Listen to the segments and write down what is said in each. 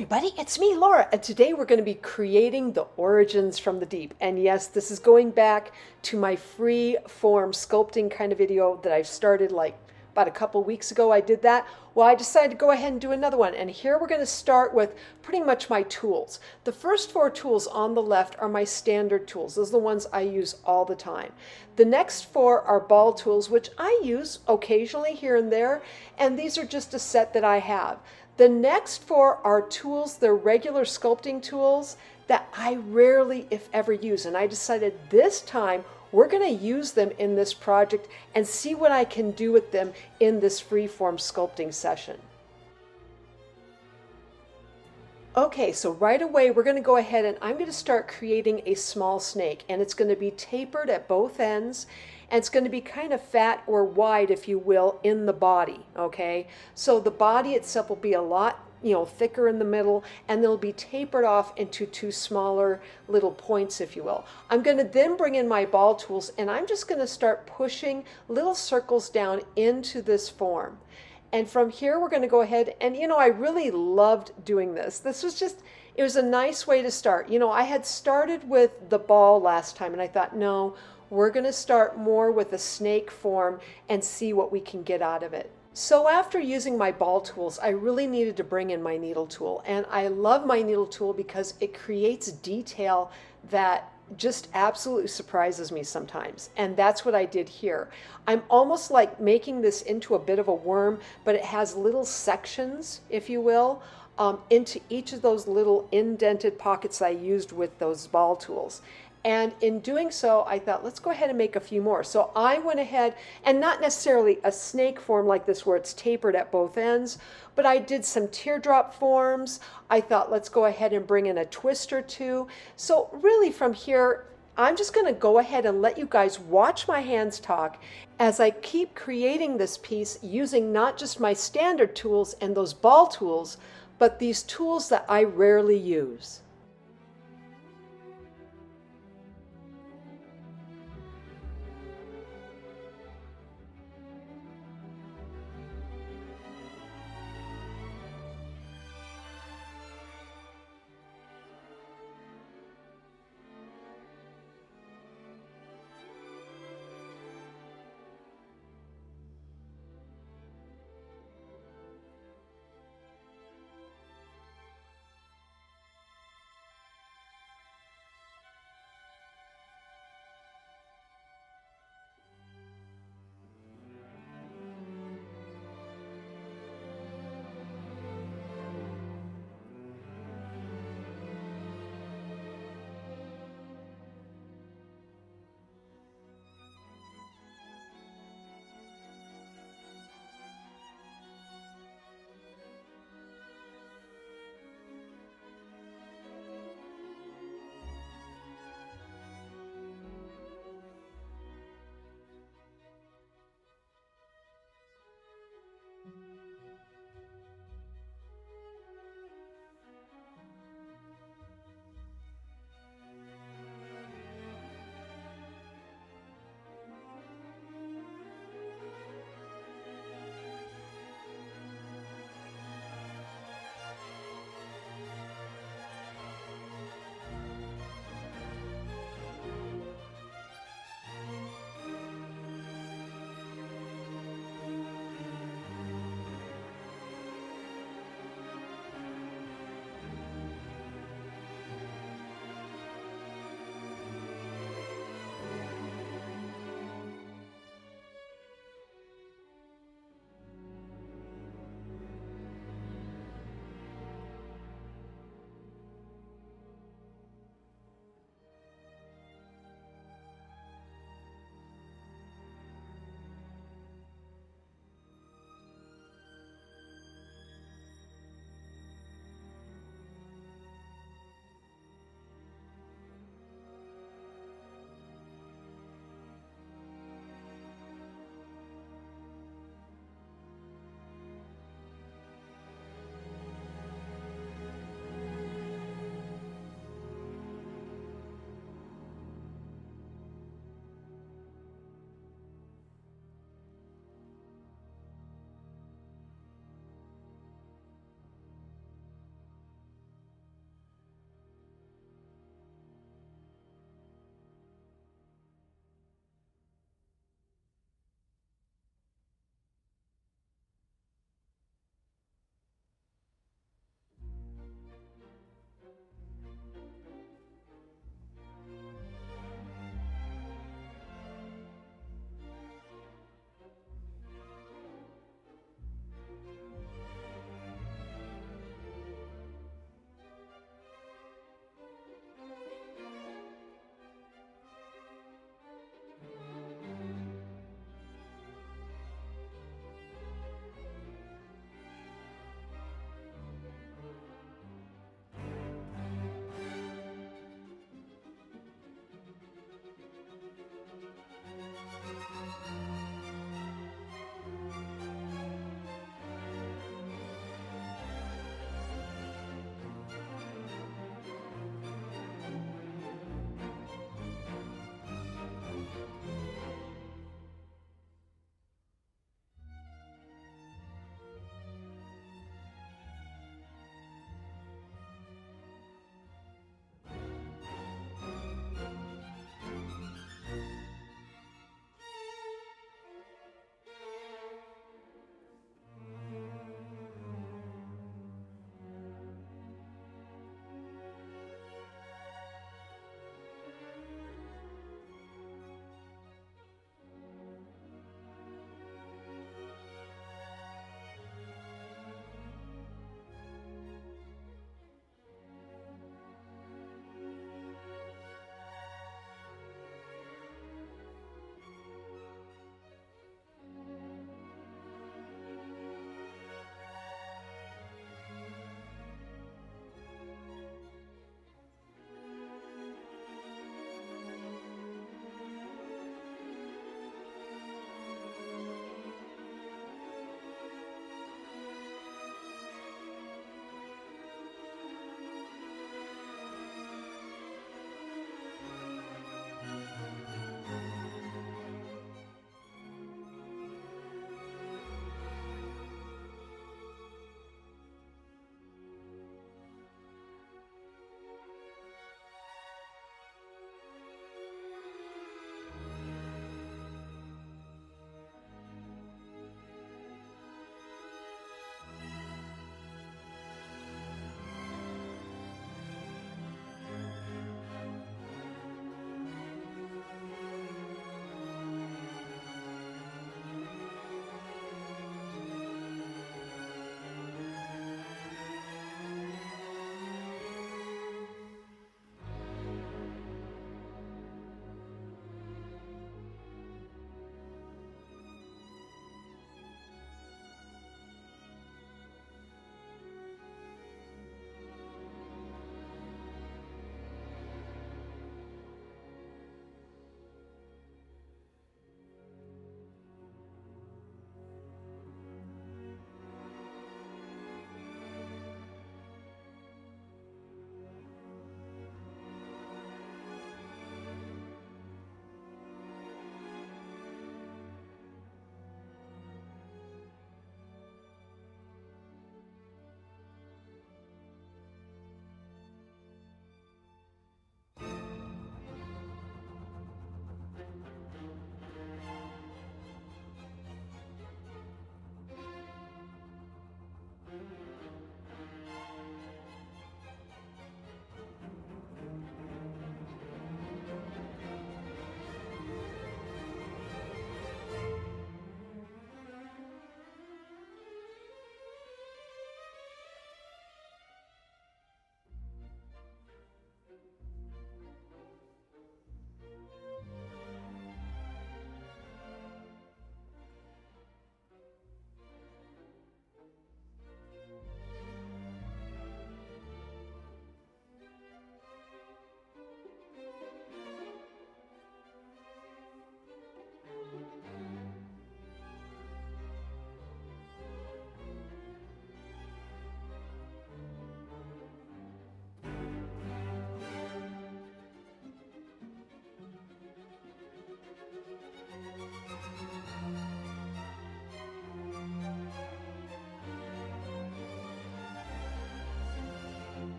everybody, it's me, Laura, and today we're going to be creating the origins from the deep. And yes, this is going back to my free form sculpting kind of video that I started like about a couple weeks ago. I did that. Well, I decided to go ahead and do another one. And here we're going to start with pretty much my tools. The first four tools on the left are my standard tools. Those are the ones I use all the time. The next four are ball tools, which I use occasionally here and there. And these are just a set that I have. The next four are tools, they're regular sculpting tools that I rarely, if ever, use. And I decided this time we're going to use them in this project and see what I can do with them in this freeform sculpting session. Okay, so right away we're going to go ahead and I'm going to start creating a small snake, and it's going to be tapered at both ends, and it's going to be kind of fat or wide, if you will, in the body. Okay, so the body itself will be a lot thicker in the middle, and they'll be tapered off into two smaller little points, if you will. I'm going to then bring in my ball tools, and I'm just going to start pushing little circles down into this form. And from here, we're going to go ahead and, I really loved doing this. This was just, it was a nice way to start. I had started with the ball last time, and I thought, no, we're going to start more with a snake form and see what we can get out of it. So after using my ball tools, I really needed to bring in my needle tool. And I love my needle tool because it creates detail that just absolutely surprises me sometimes. And that's what I did here. I'm almost like making this into a bit of a worm, but it has little sections, if you will, into each of those little indented pockets I used with those ball tools. And in doing so, I thought, let's go ahead and make a few more. So I went ahead, and not necessarily a snake form like this where it's tapered at both ends, but I did some teardrop forms. I thought, let's go ahead and bring in a twist or two. So really from here, I'm just going to go ahead and let you guys watch my hands talk as I keep creating this piece using not just my standard tools and those ball tools, but these tools that I rarely use.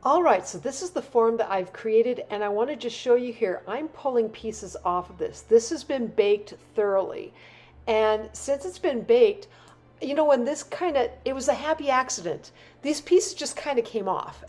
All right, so this is the form that I've created, and I want to just show you here. I'm pulling pieces off of this. This has been baked thoroughly. And since it's been baked, you know, when this it was a happy accident. These pieces just kind of came off.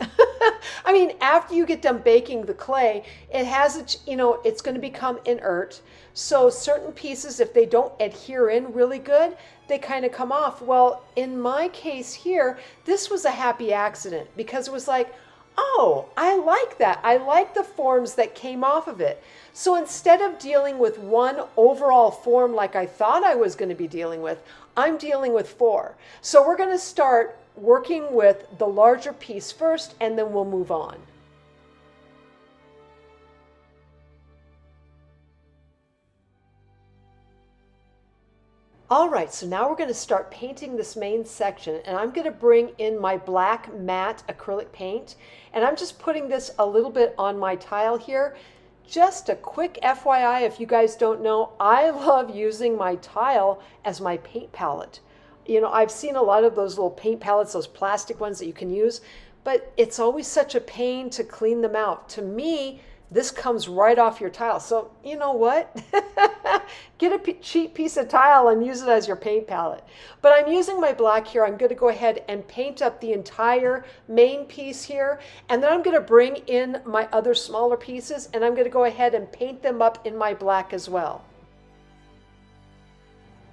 I mean, after you get done baking the clay, it has, it's going to become inert. So certain pieces, if they don't adhere in really good, they kind of come off. Well, in my case here, this was a happy accident because it was like, oh, I like that. I like the forms that came off of it. So instead of dealing with one overall form like I thought I was going to be dealing with, I'm dealing with 4. So we're going to start working with the larger piece first, and then we'll move on. All right, so now we're going to start painting this main section, and I'm going to bring in my black matte acrylic paint, and I'm just putting this a little bit on my tile here. Just a quick FYI, if you guys don't know, I love using my tile as my paint palette. You know, I've seen a lot of those little paint palettes, those plastic ones that you can use, but it's always such a pain to clean them out. To me, this comes right off your tile. So you know what? Get a cheap piece of tile and use it as your paint palette. But I'm using my black here. I'm going to go ahead and paint up the entire main piece here. And then I'm going to bring in my other smaller pieces, and I'm going to go ahead and paint them up in my black as well.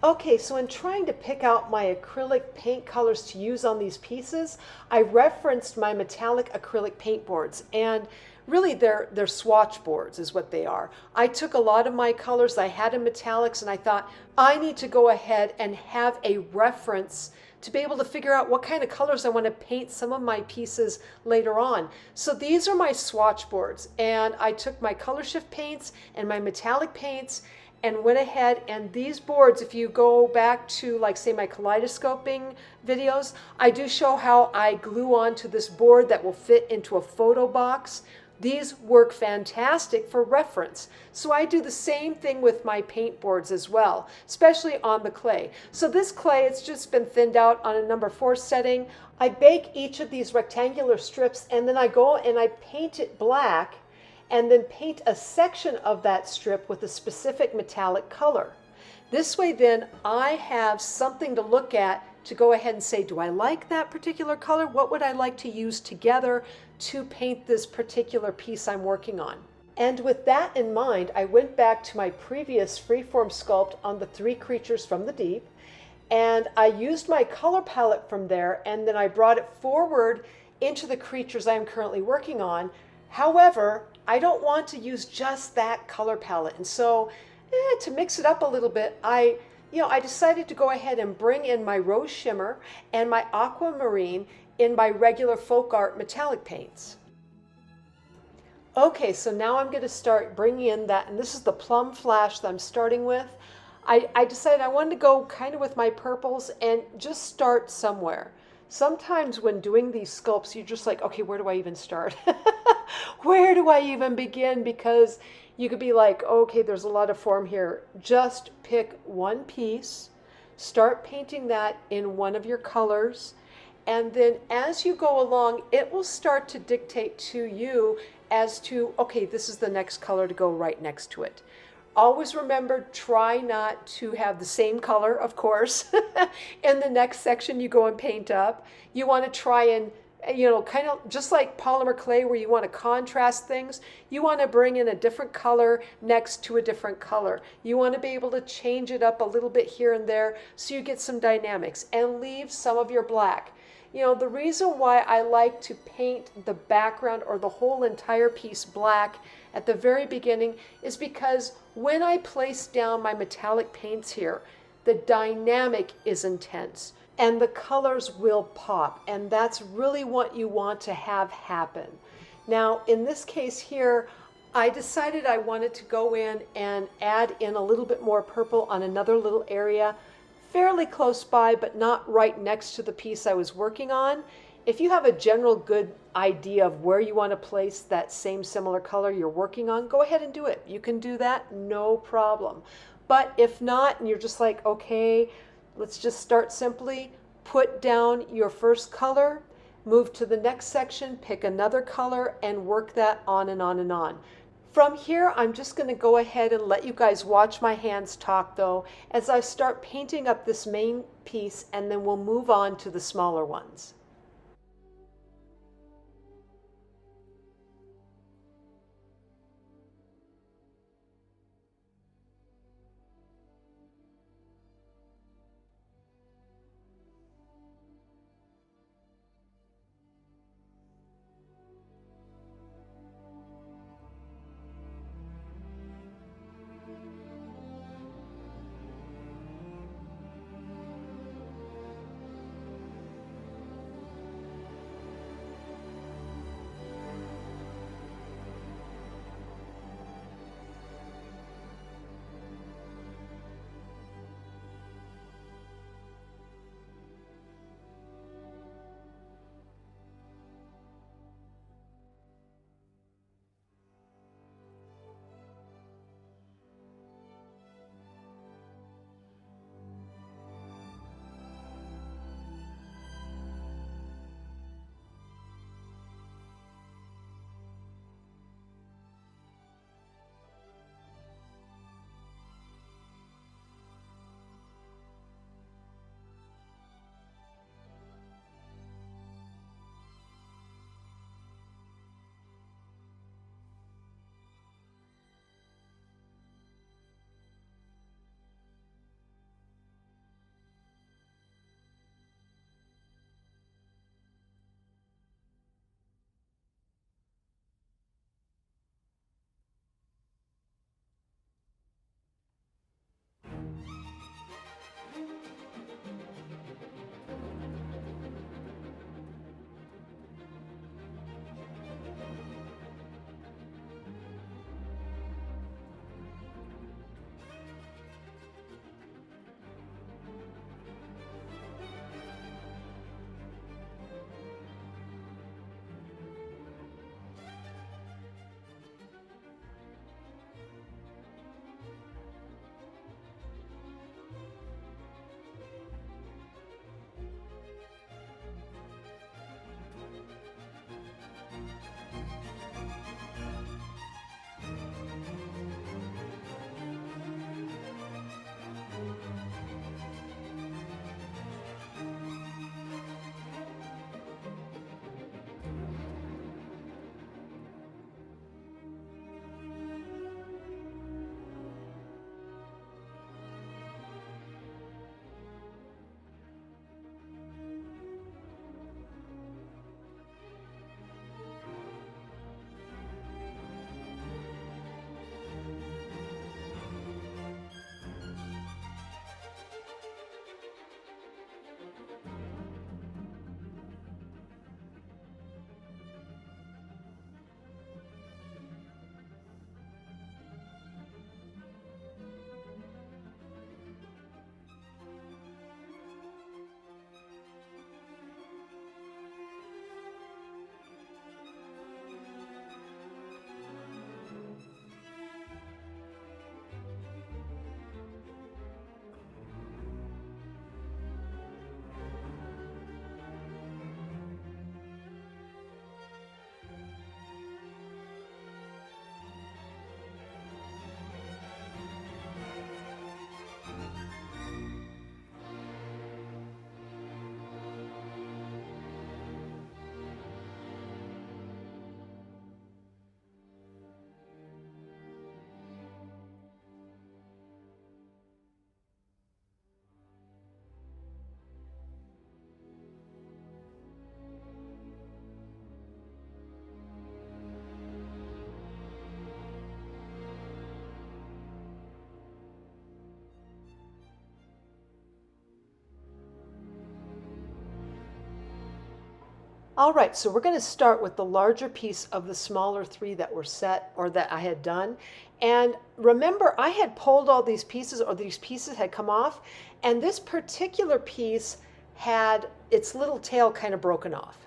Okay, so in trying to pick out my acrylic paint colors to use on these pieces, I referenced my metallic acrylic paint boards, and really they're swatch boards is what they are. I took a lot of my colors I had in metallics, and I thought I need to go ahead and have a reference to be able to figure out what kind of colors I want to paint some of my pieces later on. So these are my swatch boards, and I took my Colorshift paints and my metallic paints and went ahead, and these boards, if you go back to, like, say, my kaleidoscoping videos, I do show how I glue onto this board that will fit into a photo box. These work fantastic for reference. So I do the same thing with my paint boards as well, especially on the clay. So this clay, it's just been thinned out on a number 4 setting. I bake each of these rectangular strips, and then I go and I paint it black, and then paint a section of that strip with a specific metallic color. This way then I have something to look at to go ahead and say, do I like that particular color? What would I like to use together to paint this particular piece I'm working on? And with that in mind, I went back to my previous freeform sculpt on the 3 creatures from the deep, and I used my color palette from there, and then I brought it forward into the creatures I'm currently working on. However, I don't want to use just that color palette, and so to mix it up a little bit, I decided to go ahead and bring in my Rose Shimmer and my Aquamarine in my regular folk art metallic paints. Okay, so now I'm going to start bringing in that, and this is the Plum Flash that I'm starting with. I decided I wanted to go kind of with my purples and just start somewhere. Sometimes when doing these sculpts, you're just like, okay, where do I even start? Where do I even begin? Because you could be like, okay, there's a lot of form here. Just pick one piece, start painting that in one of your colors, and then as you go along, it will start to dictate to you as to, okay, this is the next color to go right next to it. Always remember, try not to have the same color, of course. In the next section you go and paint up. You want to try and, kind of just like polymer clay where you want to contrast things, you want to bring in a different color next to a different color. You want to be able to change it up a little bit here and there so you get some dynamics and leave some of your black. The reason why I like to paint the background or the whole entire piece black at the very beginning is because when I place down my metallic paints here, the dynamic is intense and the colors will pop, and that's really what you want to have happen. Now, in this case here, I decided I wanted to go in and add in a little bit more purple on another little area, fairly close by, but not right next to the piece I was working on. If you have a general good idea of where you want to place that same similar color you're working on, go ahead and do it. You can do that, no problem. But if not, and you're just like, okay, let's just start simply, put down your first color, move to the next section, pick another color, and work that on and on and on. From here, I'm just going to go ahead and let you guys watch my hands talk though, as I start painting up this main piece, and then we'll move on to the smaller ones. All right, so we're going to start with the larger piece of the smaller three that were set or that I had done. And remember, I had pulled all these pieces, or these pieces had come off, and this particular piece had its little tail kind of broken off.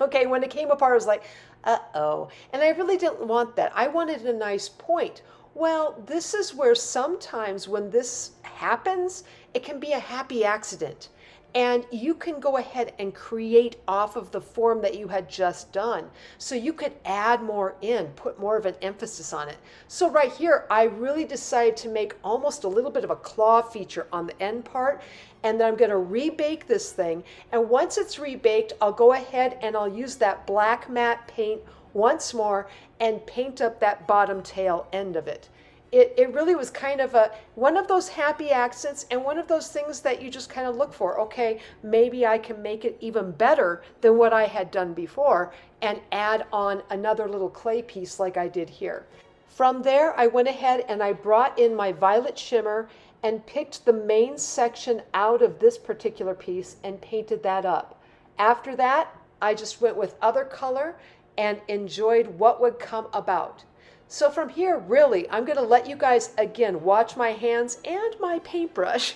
Okay, when it came apart, I was like, uh-oh. And I really didn't want that. I wanted a nice point. Well, this is where sometimes when this happens, it can be a happy accident. and you can go ahead and create off of the form that you had just done. So you could add more in, put more of an emphasis on it. So right here, I really decided to make almost a little bit of a claw feature on the end part, and then I'm going to rebake this thing. And once it's rebaked, I'll go ahead and I'll use that black matte paint once more and paint up that bottom tail end of it. It really was kind of one of those happy accents and one of those things that you just kind of look for. Okay, maybe I can make it even better than what I had done before and add on another little clay piece like I did here. From there, I went ahead and I brought in my violet shimmer and picked the main section out of this particular piece and painted that up. After that, I just went with other color and enjoyed what would come about. So from here, really, I'm going to let you guys, again, watch my hands and my paintbrush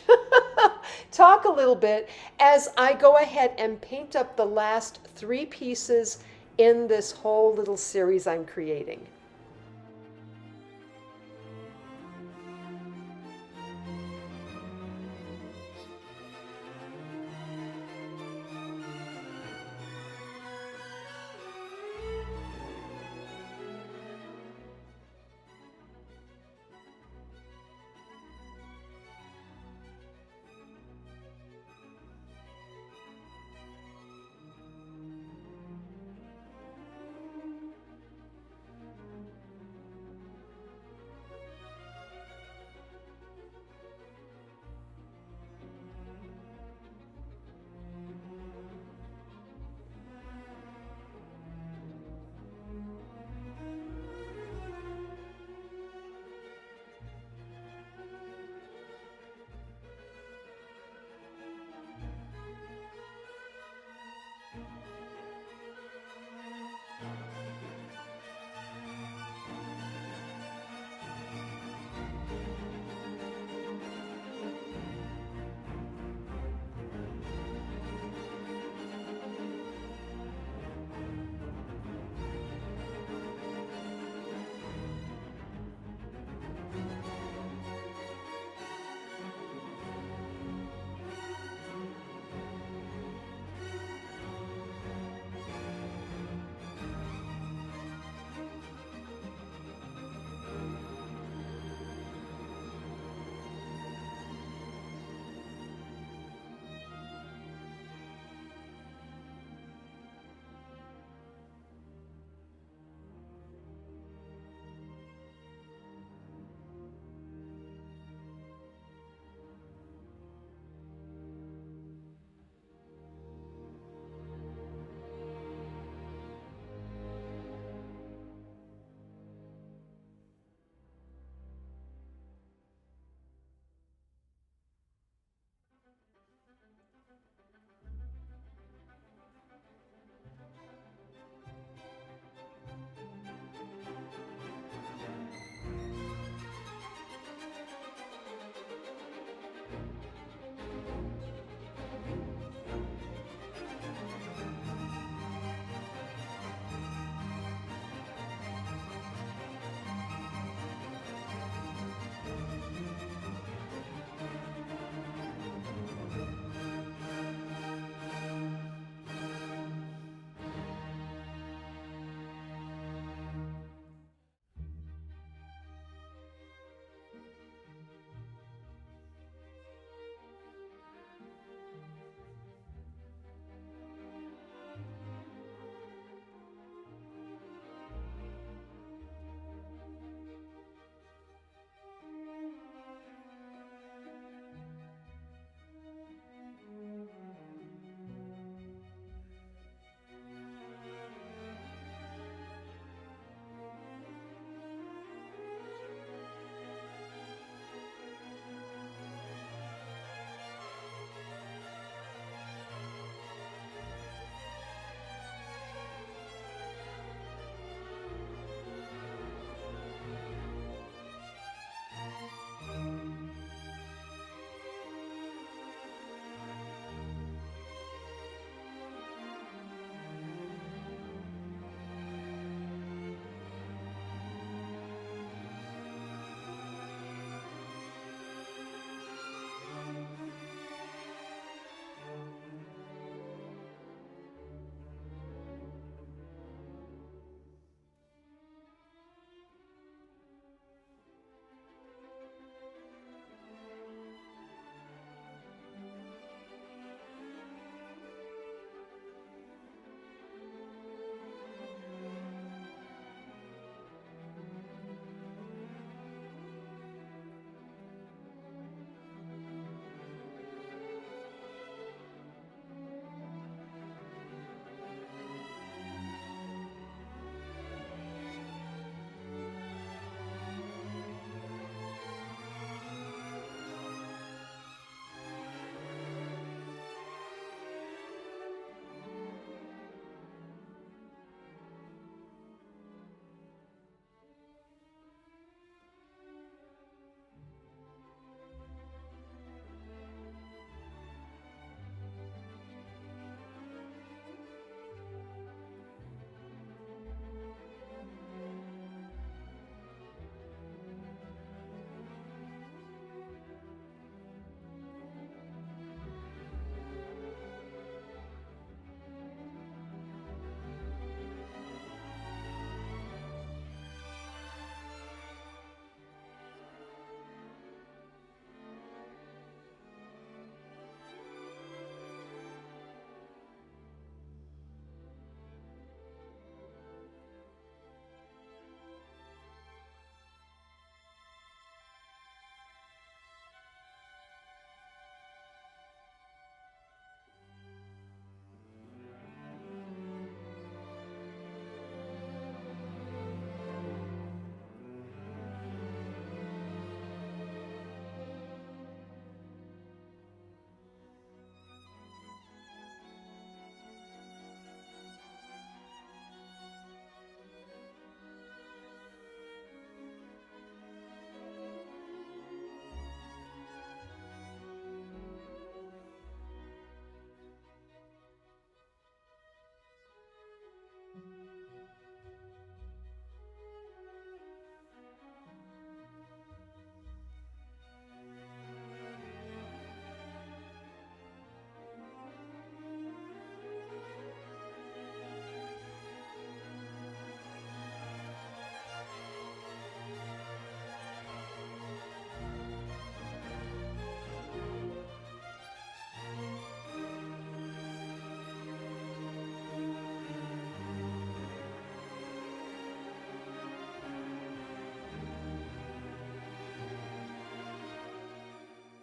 talk a little bit as I go ahead and paint up the last 3 pieces in this whole little series I'm creating.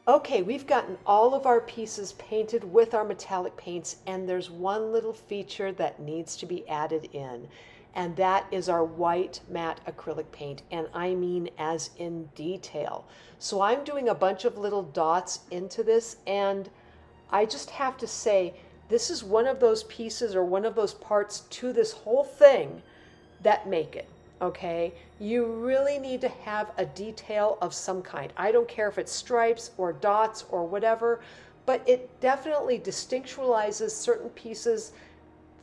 Okay, we've gotten all of our pieces painted with our metallic paints, and there's one little feature that needs to be added in, and that is our white matte acrylic paint, and I mean as in detail. So I'm doing a bunch of little dots into this, and I just have to say, this is one of those pieces or one of those parts to this whole thing that make it. Okay, you really need to have a detail of some kind. I don't care if it's stripes or dots or whatever, but it definitely distinctualizes certain pieces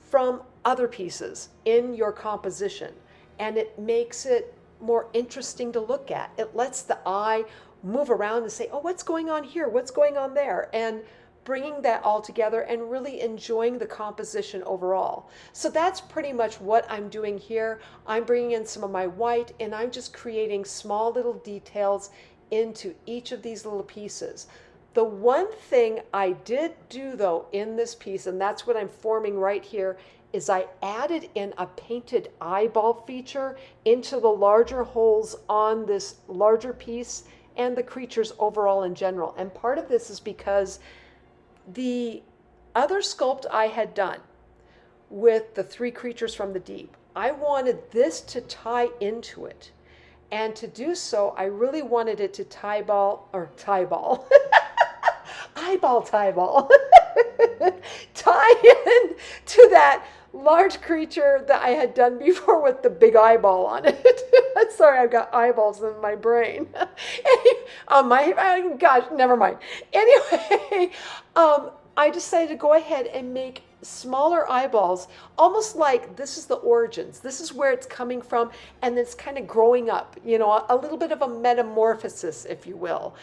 from other pieces in your composition, and it makes it more interesting to look at. It lets the eye move around and say, oh, what's going on here? What's going on there? And bringing that all together and really enjoying the composition overall. So that's pretty much what I'm doing here. I'm bringing in some of my white, and I'm just creating small little details into each of these little pieces. The one thing I did do though in this piece, and that's what I'm forming right here, is I added in a painted eyeball feature into the larger holes on this larger piece and the creatures overall in general. And part of this is because the other sculpt I had done with the 3 creatures from the deep, I wanted this to tie into it. And to do so, I really wanted it to eyeball, tie in to that large creature that I had done before with the big eyeball on it. Sorry, I've got eyeballs in my brain. Gosh, never mind. Anyway, I decided to go ahead and make smaller eyeballs, almost like this is the origins. This is where it's coming from, and it's kind of growing up, you know, a little bit of a metamorphosis, if you will.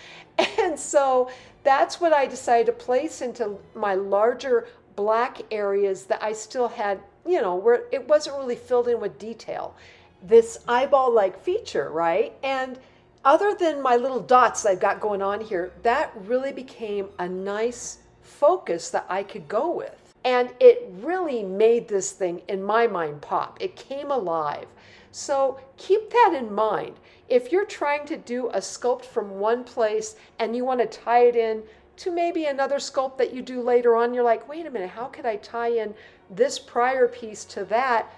And so that's what I decided to place into my larger black areas that I still had, you know, where it wasn't really filled in with detail. This eyeball-like feature, right? And other than my little dots I've got going on here, that really became a nice focus that I could go with. And it really made this thing, in my mind, pop. It came alive. So keep that in mind. If you're trying to do a sculpt from one place and you want to tie it in to maybe another sculpt that you do later on, you're like, wait a minute, how could I tie in this prior piece to that?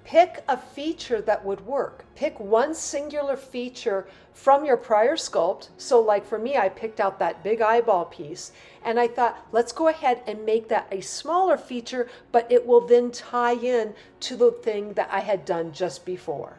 Pick a feature that would work. Pick one singular feature from your prior sculpt. So like for me, I picked out that big eyeball piece, and I thought, let's go ahead and make that a smaller feature, but it will then tie in to the thing that I had done just before.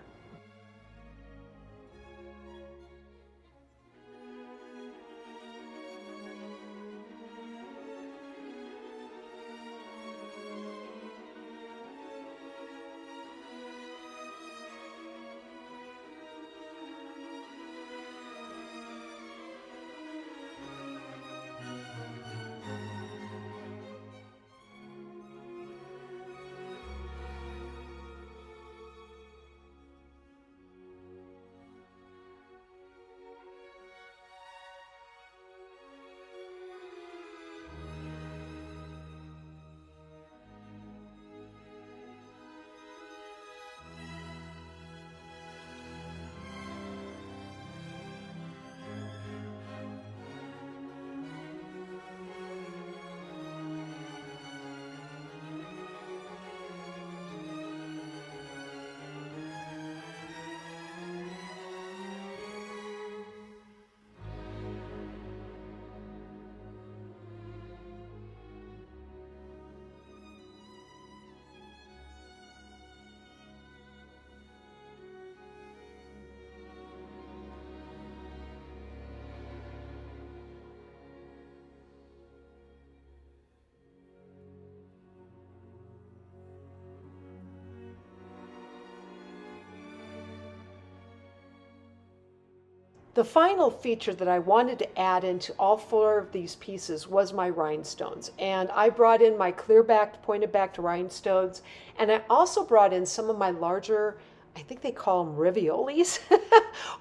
The final feature that I wanted to add into all 4 of these pieces was my rhinestones. And I brought in my clear backed, pointed backed rhinestones. And I also brought in some of my larger, I think they call them raviolis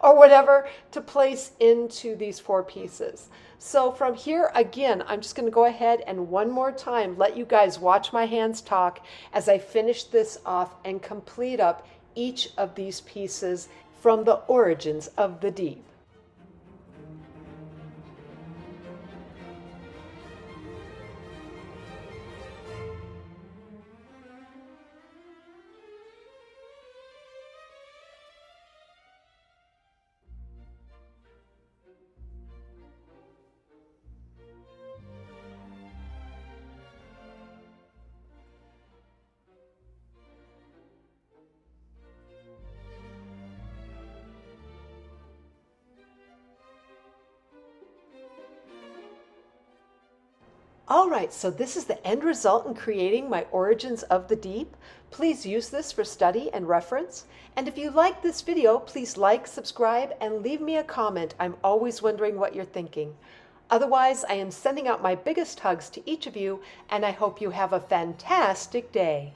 or whatever, to place into these 4 pieces. So from here, again, I'm just going to go ahead and one more time let you guys watch my hands talk as I finish this off and complete up each of these pieces from the origins of the deep. All right, so this is the end result in creating my Origins of the Deep. Please use this for study and reference. And if you like this video, please like, subscribe, and leave me a comment. I'm always wondering what you're thinking. Otherwise, I am sending out my biggest hugs to each of you, and I hope you have a fantastic day.